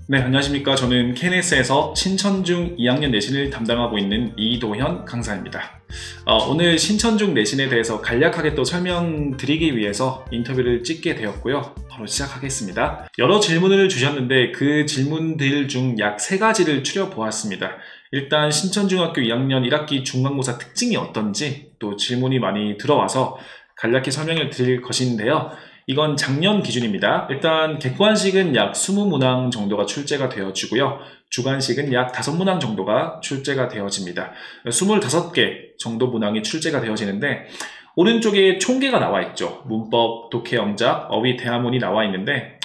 네, 안녕하십니까. 저는 KNS에서 신천중 2학년 내신을 담당하고 있는 이도현 강사입니다. 오늘 신천중 내신에 대해서 간략하게 또 설명드리기 위해서 인터뷰를 찍게 되었고요. 바로 시작하겠습니다. 여러 질문을 주셨는데 그 질문들 중 약 3가지를 추려보았습니다. 일단 신천중학교 2학년 1학기 중간고사 특징이 어떤지 또 질문이 많이 들어와서 간략히 설명을 드릴 것인데요. 이건 작년 기준입니다. 일단 객관식은 약 20문항 정도가 출제가 되어지고요. 주관식은 약 5문항 정도가 출제가 되어집니다. 25개 정도 문항이 출제가 되어지는데 오른쪽에 총계가 나와 있죠. 문법, 독해, 영작, 어휘, 대화문이 나와 있는데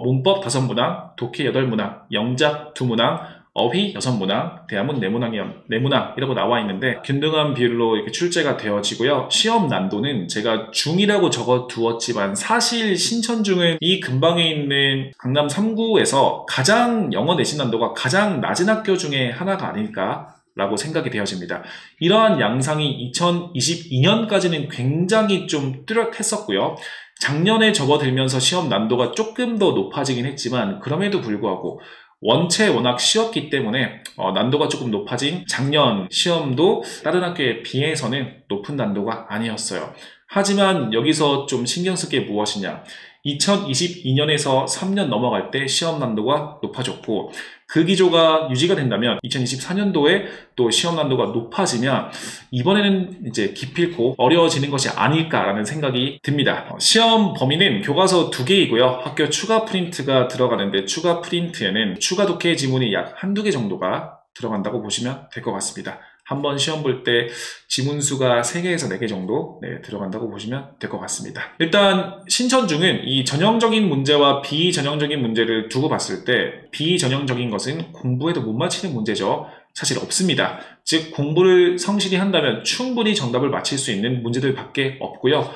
문법 5문항, 독해 8문항, 영작 2문항, 어휘 6문항, 대화문 4문항 이라고 나와 있는데 균등한 비율로 이렇게 출제가 되어지고요. 시험 난도는 제가 중이라고 적어 두었지만 사실 신천중은 이 근방에 있는 강남 3구에서 가장 영어 내신 난도가 가장 낮은 학교 중에 하나가 아닐까 라고 생각이 되어집니다. 이러한 양상이 2022년까지는 굉장히 좀 뚜렷했었고요. 작년에 접어들면서 시험 난도가 조금 더 높아지긴 했지만 그럼에도 불구하고 원체 워낙 쉬웠기 때문에 난도가 조금 높아진 작년 시험도 다른 학교에 비해서는 높은 난도가 아니었어요. 하지만 여기서 좀 신경 쓸 게 무엇이냐, 2022년에서 3년 넘어갈 때 시험 난도가 높아졌고 그 기조가 유지가 된다면 2024년도에 또 시험 난도가 높아지면 이번에는 이제 기필코 어려워지는 것이 아닐까라는 생각이 듭니다. 시험 범위는 교과서 2개이고요. 학교 추가 프린트가 들어가는데 추가 프린트에는 추가 독해 지문이 약 1~2개 정도가 들어간다고 보시면 될 것 같습니다. 한번 시험 볼 때 지문수가 3개에서 4개 정도 들어간다고 보시면 될 것 같습니다. 일단 신천중은 이 전형적인 문제와 비전형적인 문제를 두고 봤을 때 비전형적인 것은 공부해도 못 맞히는 문제죠. 사실 없습니다. 즉 공부를 성실히 한다면 충분히 정답을 맞힐 수 있는 문제들밖에 없고요.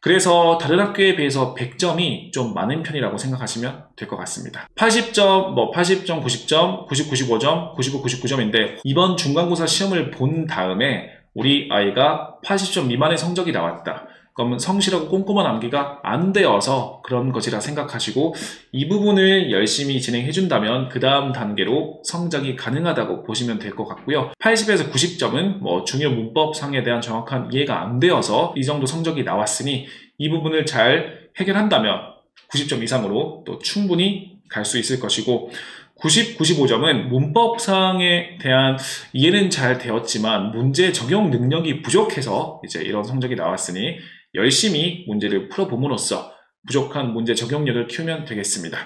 그래서 다른 학교에 비해서 100점이 좀 많은 편이라고 생각하시면 될 것 같습니다. 80점, 80점, 90점, 90, 95점, 95, 99점인데 이번 중간고사 시험을 본 다음에 우리 아이가 80점 미만의 성적이 나왔다. 그러면 성실하고 꼼꼼한 암기가 안 되어서 그런 것이라 생각하시고 이 부분을 열심히 진행해준다면 그 다음 단계로 성장이 가능하다고 보시면 될 것 같고요. 80에서 90점은 중요 문법상에 대한 정확한 이해가 안 되어서 이 정도 성적이 나왔으니 이 부분을 잘 해결한다면 90점 이상으로 또 충분히 갈 수 있을 것이고 90, 95점은 문법상에 대한 이해는 잘 되었지만 문제 적용 능력이 부족해서 이제 이런 성적이 나왔으니 열심히 문제를 풀어봄으로써 부족한 문제 적용력을 키우면 되겠습니다.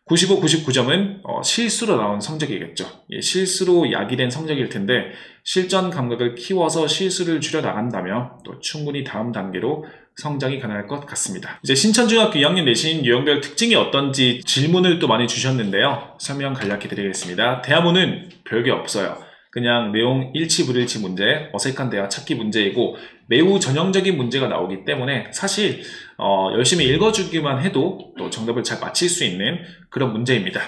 95, 99점은 실수로 나온 성적이겠죠. 실수로 야기된 성적일 텐데 실전 감각을 키워서 실수를 줄여나간다면 또 충분히 다음 단계로 성장이 가능할 것 같습니다. 이제 신천중학교 2학년 내신 유형별 특징이 어떤지 질문을 또 많이 주셨는데요. 설명 간략히 드리겠습니다. 대화문은 별게 없어요. 그냥 내용 일치 불일치 문제, 어색한 대화 찾기 문제이고 매우 전형적인 문제가 나오기 때문에 사실 열심히 읽어주기만 해도 또 정답을 잘 맞힐 수 있는 그런 문제입니다.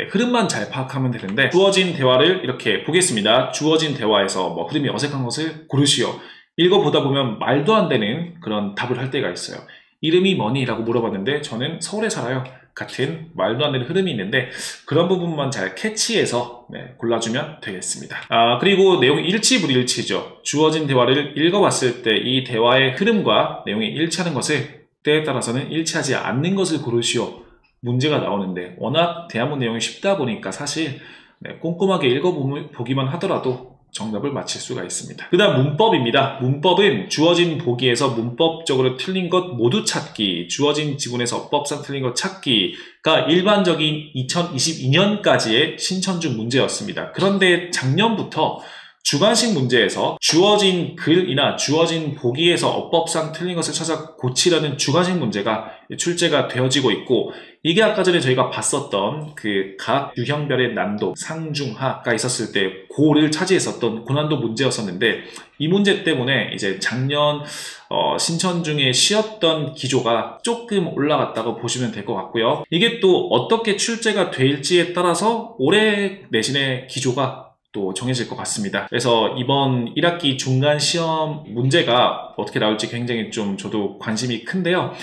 흐름만 잘 파악하면 되는데 주어진 대화를 이렇게 보겠습니다. 주어진 대화에서 흐름이 어색한 것을 고르시오. 읽어보다 보면 말도 안 되는 그런 답을 할 때가 있어요. 이름이 뭐니? 라고 물어봤는데 저는 서울에 살아요. 같은 말도 안 되는 흐름이 있는데 그런 부분만 잘 캐치해서 골라주면 되겠습니다. 그리고 내용이 일치 불일치죠. 주어진 대화를 읽어봤을 때 이 대화의 흐름과 내용이 일치하는 것을 때에 따라서는 일치하지 않는 것을 고르시오. 문제가 나오는데 워낙 대화문 내용이 쉽다 보니까 사실 꼼꼼하게 읽어보기만 하더라도 정답을 맞힐 수가 있습니다. 그 다음 문법입니다. 문법은 주어진 보기에서 문법적으로 틀린 것 모두 찾기, 주어진 지문에서 어법상 틀린 것 찾기가 일반적인 2022년까지의 신천중 문제였습니다. 그런데 작년부터 주관식 문제에서 주어진 글이나 주어진 보기에서 어법상 틀린 것을 찾아 고치라는 주관식 문제가 출제가 되어지고 있고 이게 아까 전에 저희가 봤었던 그 각 유형별의 난도 상중하가 있었을 때 고를 차지했었던 고난도 문제였었는데 이 문제 때문에 이제 작년 신천중에 쉬었던 기조가 조금 올라갔다고 보시면 될 것 같고요. 이게 또 어떻게 출제가 될지에 따라서 올해 내신의 기조가 또 정해질 것 같습니다. 그래서 이번 1학기 중간 시험 문제가 어떻게 나올지 굉장히 좀 저도 관심이 큰데요.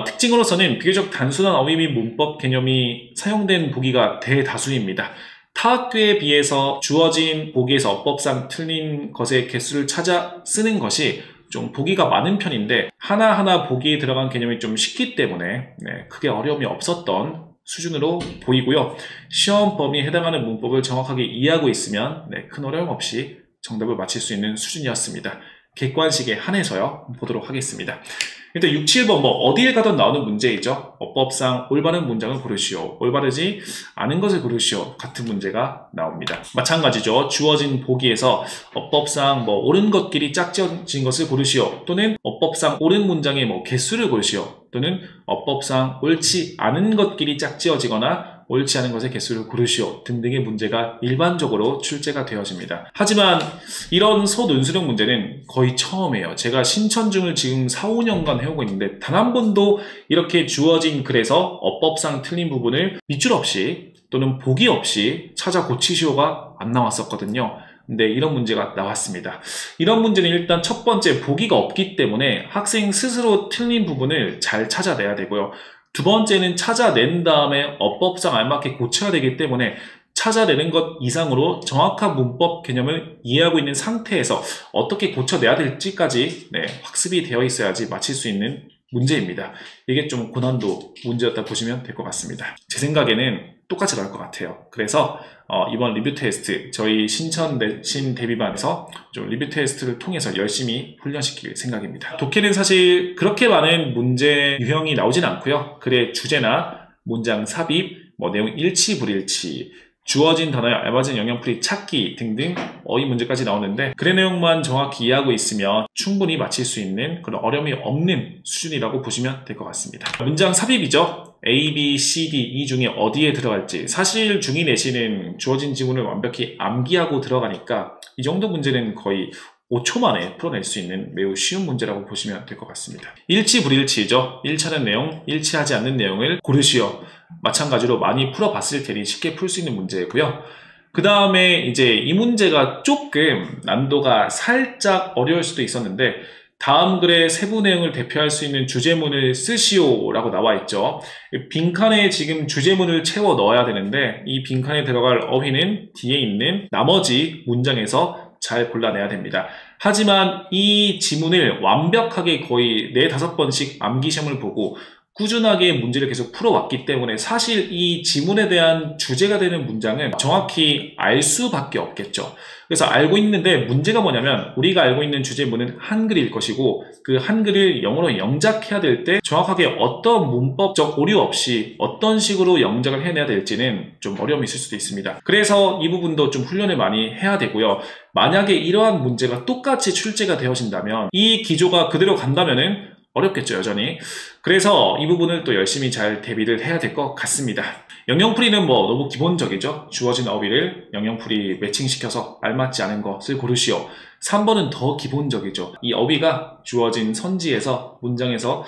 특징으로서는 비교적 단순한 어휘 및 문법 개념이 사용된 보기가 대다수입니다. 타 학교에 비해서 주어진 보기에서 어법상 틀린 것의 개수를 찾아 쓰는 것이 좀 보기가 많은 편인데 하나하나 보기에 들어간 개념이 좀 쉽기 때문에 크게 어려움이 없었던 수준으로 보이고요. 시험 범위에 해당하는 문법을 정확하게 이해하고 있으면 큰 어려움 없이 정답을 맞힐 수 있는 수준이었습니다. 객관식에 한해서요. 보도록 하겠습니다. 일단 6, 7번 어디에 가든 나오는 문제이죠. 어법상 올바른 문장을 고르시오. 올바르지 않은 것을 고르시오. 같은 문제가 나옵니다. 마찬가지죠. 주어진 보기에서 어법상 옳은 것끼리 짝지어진 것을 고르시오. 또는 어법상 옳은 문장의 개수를 고르시오. 또는 어법상 옳지 않은 것끼리 짝지어지거나 옳지 않은 것의 개수를 고르시오 등등의 문제가 일반적으로 출제가 되어집니다. 하지만 이런 소논술형 문제는 거의 처음이에요. 제가 신천중을 지금 4, 5년간 해오고 있는데 단 한 번도 이렇게 주어진 글에서 어법상 틀린 부분을 밑줄 없이 또는 보기 없이 찾아 고치시오가 안 나왔었거든요. 근데 이런 문제가 나왔습니다. 이런 문제는 일단 첫 번째 보기가 없기 때문에 학생 스스로 틀린 부분을 잘 찾아내야 되고요. 두 번째는 찾아낸 다음에 어법상 알맞게 고쳐야 되기 때문에 찾아내는 것 이상으로 정확한 문법 개념을 이해하고 있는 상태에서 어떻게 고쳐내야 될지까지 학습이 되어 있어야지 맞힐 수 있는 문제입니다. 이게 좀 고난도 문제였다 보시면 될 것 같습니다. 제 생각에는 똑같이 나올 것 같아요. 그래서 이번 리뷰 테스트 저희 신천 내신 대비반에서 좀 리뷰 테스트를 통해서 열심히 훈련시킬 생각입니다. 독해는 사실 그렇게 많은 문제 유형이 나오진 않고요. 글의 주제나 문장 삽입, 내용 일치 불일치, 주어진 단어에 알맞은 영역풀이 찾기 등등 어휘 문제까지 나오는데 글의 내용만 정확히 이해하고 있으면 충분히 맞힐 수 있는 그런 어려움이 없는 수준이라고 보시면 될 것 같습니다. 문장 삽입이죠. A, B, C, D 이 중에 어디에 들어갈지 사실 중2 내신은 주어진 지문을 완벽히 암기하고 들어가니까 이 정도 문제는 거의 5초 만에 풀어낼 수 있는 매우 쉬운 문제라고 보시면 될 것 같습니다. 일치 불일치죠. 일치하는 내용, 일치하지 않는 내용을 고르시오. 마찬가지로 많이 풀어봤을 테니 쉽게 풀 수 있는 문제고요. 그 다음에 이제 이 문제가 조금 난도가 살짝 어려울 수도 있었는데 다음 글의 세부 내용을 대표할 수 있는 주제문을 쓰시오 라고 나와 있죠. 빈칸에 지금 주제문을 채워 넣어야 되는데 이 빈칸에 들어갈 어휘는 뒤에 있는 나머지 문장에서 잘 골라내야 됩니다. 하지만 이 지문을 완벽하게 거의 4, 5번씩 암기시험을 보고 꾸준하게 문제를 계속 풀어왔기 때문에 사실 이 지문에 대한 주제가 되는 문장은 정확히 알 수밖에 없겠죠. 그래서 알고 있는데 문제가 뭐냐면 우리가 알고 있는 주제문은 한글일 것이고 그 한글을 영어로 영작해야 될 때 정확하게 어떤 문법적 오류 없이 어떤 식으로 영작을 해내야 될지는 좀 어려움이 있을 수도 있습니다. 그래서 이 부분도 좀 훈련을 많이 해야 되고요. 만약에 이러한 문제가 똑같이 출제가 되어진다면 이 기조가 그대로 간다면은 어렵겠죠, 여전히. 그래서 이 부분을 또 열심히 잘 대비를 해야 될 것 같습니다. 영영풀이는 너무 기본적이죠. 주어진 어휘를 영영풀이 매칭시켜서 알맞지 않은 것을 고르시오. 3번은 더 기본적이죠. 이 어휘가 주어진 선지에서 문장에서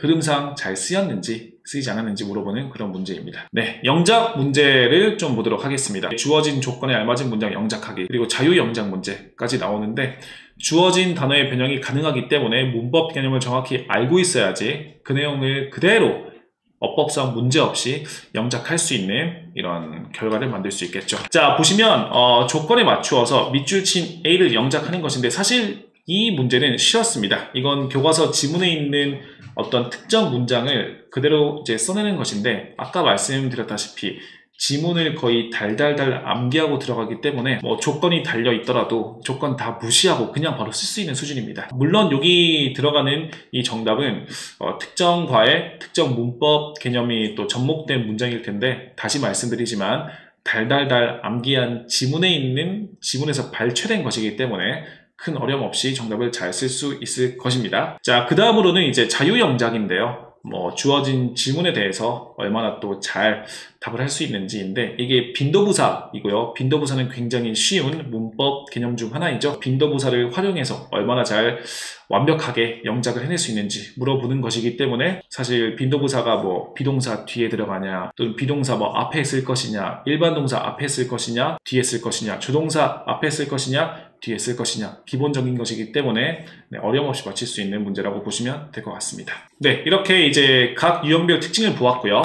흐름상 잘 쓰였는지 쓰이지 않았는지 물어보는 그런 문제입니다. 영작 문제를 좀 보도록 하겠습니다. 주어진 조건에 알맞은 문장 영작하기 그리고 자유영작 문제까지 나오는데 주어진 단어의 변형이 가능하기 때문에 문법 개념을 정확히 알고 있어야지 그 내용을 그대로 어법상 문제없이 영작할 수 있는 이런 결과를 만들 수 있겠죠. 자, 보시면 조건에 맞추어서 밑줄 친 A를 영작하는 것인데 사실 이 문제는 쉬웠습니다. 이건 교과서 지문에 있는 어떤 특정 문장을 그대로 이제 써내는 것인데 아까 말씀드렸다시피 지문을 거의 달달달 암기하고 들어가기 때문에 조건이 달려 있더라도 조건 다 무시하고 그냥 바로 쓸 수 있는 수준입니다. 물론 여기 들어가는 이 정답은 특정 과의 특정 문법 개념이 또 접목된 문장일 텐데 다시 말씀드리지만 달달달 암기한 지문에서 발췌된 것이기 때문에 큰 어려움 없이 정답을 잘 쓸 수 있을 것입니다. 자, 그 다음으로는 이제 자유영작인데요. 주어진 질문에 대해서 얼마나 또 잘 답을 할 수 있는지인데 이게 빈도부사이고요. 빈도부사는 굉장히 쉬운 문법 개념 중 하나이죠. 빈도부사를 활용해서 얼마나 잘 완벽하게 영작을 해낼 수 있는지 물어보는 것이기 때문에 사실 빈도부사가 비동사 뒤에 들어가냐 또는 비동사 앞에 쓸 것이냐 일반 동사 앞에 쓸 것이냐 뒤에 쓸 것이냐 조동사 앞에 쓸 것이냐 뒤에 쓸 것이냐, 기본적인 것이기 때문에 어려움 없이 맞힐 수 있는 문제라고 보시면 될 것 같습니다. 네, 이렇게 이제 각 유형별 특징을 보았고요.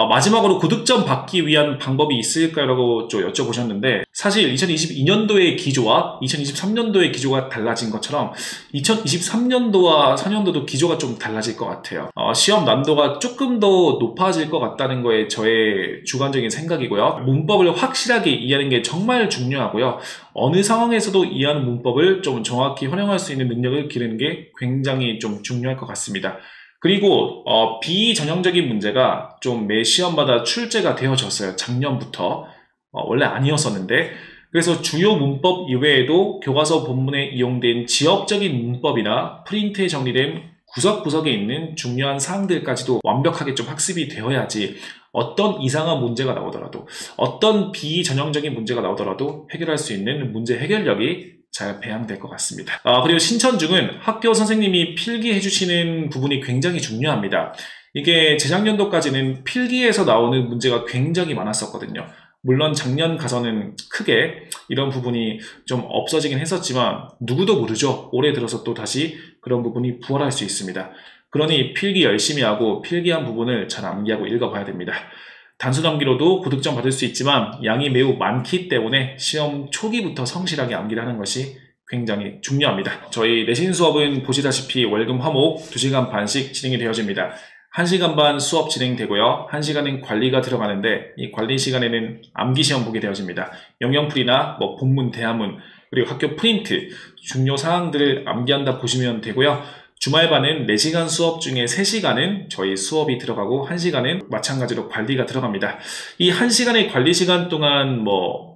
마지막으로 고득점 받기 위한 방법이 있을까라고 좀 여쭤보셨는데, 사실 2022년도의 기조와 2023년도의 기조가 달라진 것처럼 2023년도와 4년도도 기조가 좀 달라질 것 같아요. 시험 난도가 조금 더 높아질 것 같다는 거에 저의 주관적인 생각이고요. 문법을 확실하게 이해하는 게 정말 중요하고요. 어느 상황에서도 이해하는 문법을 좀 정확히 활용할 수 있는 능력을 기르는 게 굉장히 좀 중요할 것 같습니다. 그리고 비전형적인 문제가 좀 매 시험마다 출제가 되어졌어요. 작년부터. 원래 아니었었는데, 그래서 주요 문법 이외에도 교과서 본문에 이용된 지역적인 문법이나 프린트에 정리된 구석구석에 있는 중요한 사항들까지도 완벽하게 좀 학습이 되어야지 어떤 이상한 문제가 나오더라도, 어떤 비전형적인 문제가 나오더라도 해결할 수 있는 문제 해결력이 잘 배양될 것 같습니다. 그리고 신천중은 학교 선생님이 필기해 주시는 부분이 굉장히 중요합니다. 이게 재작년도까지는 필기에서 나오는 문제가 굉장히 많았었거든요. 물론 작년 가서는 크게 이런 부분이 좀 없어지긴 했었지만 누구도 모르죠. 올해 들어서 또 다시 그런 부분이 부활할 수 있습니다. 그러니 필기 열심히 하고 필기한 부분을 잘 암기하고 읽어봐야 됩니다. 단순 암기로도 고득점 받을 수 있지만 양이 매우 많기 때문에 시험 초기부터 성실하게 암기를 하는 것이 굉장히 중요합니다. 저희 내신 수업은 보시다시피 월금 화목 2시간 반씩 진행이 되어집니다. 1시간 반 수업 진행되고요. 1시간은 관리가 들어가는데 이 관리 시간에는 암기 시험 보게 되어집니다. 영영풀이나 본문, 대화문, 그리고 학교 프린트, 중요 사항들을 암기한다 보시면 되고요. 주말반은 4시간 수업 중에 3시간은 저희 수업이 들어가고 1시간은 마찬가지로 관리가 들어갑니다. 이 1시간의 관리 시간 동안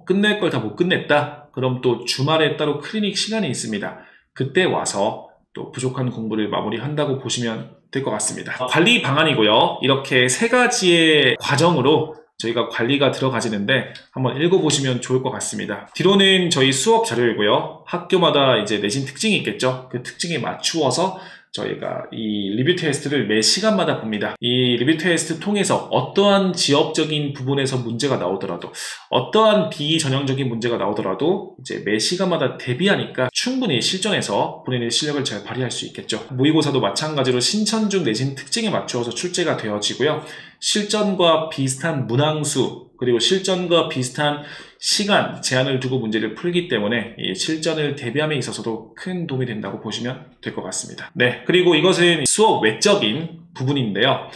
끝낼 걸 다 못 끝냈다? 그럼 또 주말에 따로 클리닉 시간이 있습니다. 그때 와서 또 부족한 공부를 마무리한다고 보시면 될 것 같습니다. 관리 방안이고요. 이렇게 3가지의 과정으로 저희가 관리가 들어가지는데 한번 읽어보시면 좋을 것 같습니다. 뒤로는 저희 수업 자료이고요. 학교마다 이제 내신 특징이 있겠죠. 그 특징에 맞추어서 저희가 이 리뷰 테스트를 매 시간마다 봅니다. 이 리뷰 테스트 통해서 어떠한 지역적인 부분에서 문제가 나오더라도, 어떠한 비전형적인 문제가 나오더라도 이제 매 시간마다 대비하니까 충분히 실전에서 본인의 실력을 잘 발휘할 수 있겠죠. 모의고사도 마찬가지로 신천중 내신 특징에 맞추어서 출제가 되어지고요. 실전과 비슷한 문항수, 그리고 실전과 비슷한 시간 제한을 두고 문제를 풀기 때문에 이 실전을 대비함에 있어서도 큰 도움이 된다고 보시면 될 것 같습니다. 네, 그리고 이것은 수업 외적인 부분인데요.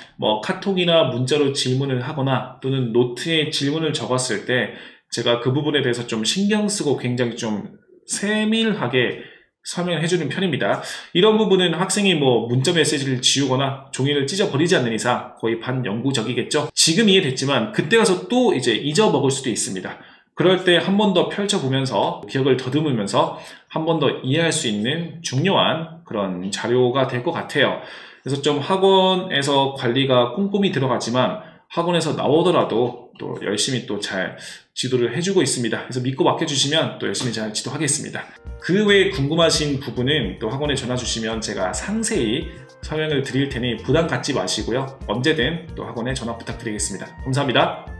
카톡이나 문자로 질문을 하거나 또는 노트에 질문을 적었을 때 제가 그 부분에 대해서 좀 신경 쓰고 굉장히 좀 세밀하게 설명을 해주는 편입니다. 이런 부분은 학생이 문자 메시지를 지우거나 종이를 찢어버리지 않는 이상 거의 반영구적이겠죠. 지금 이해됐지만 그때 가서 또 이제 잊어먹을 수도 있습니다. 그럴 때 한 번 더 펼쳐보면서 기억을 더듬으면서 한 번 더 이해할 수 있는 중요한 그런 자료가 될 것 같아요. 그래서 좀 학원에서 관리가 꼼꼼히 들어가지만 학원에서 나오더라도 또 열심히 또 잘 지도를 해주고 있습니다. 그래서 믿고 맡겨주시면 또 열심히 잘 지도하겠습니다. 그 외에 궁금하신 부분은 또 학원에 전화 주시면 제가 상세히 설명을 드릴 테니 부담 갖지 마시고요. 언제든 또 학원에 전화 부탁드리겠습니다. 감사합니다.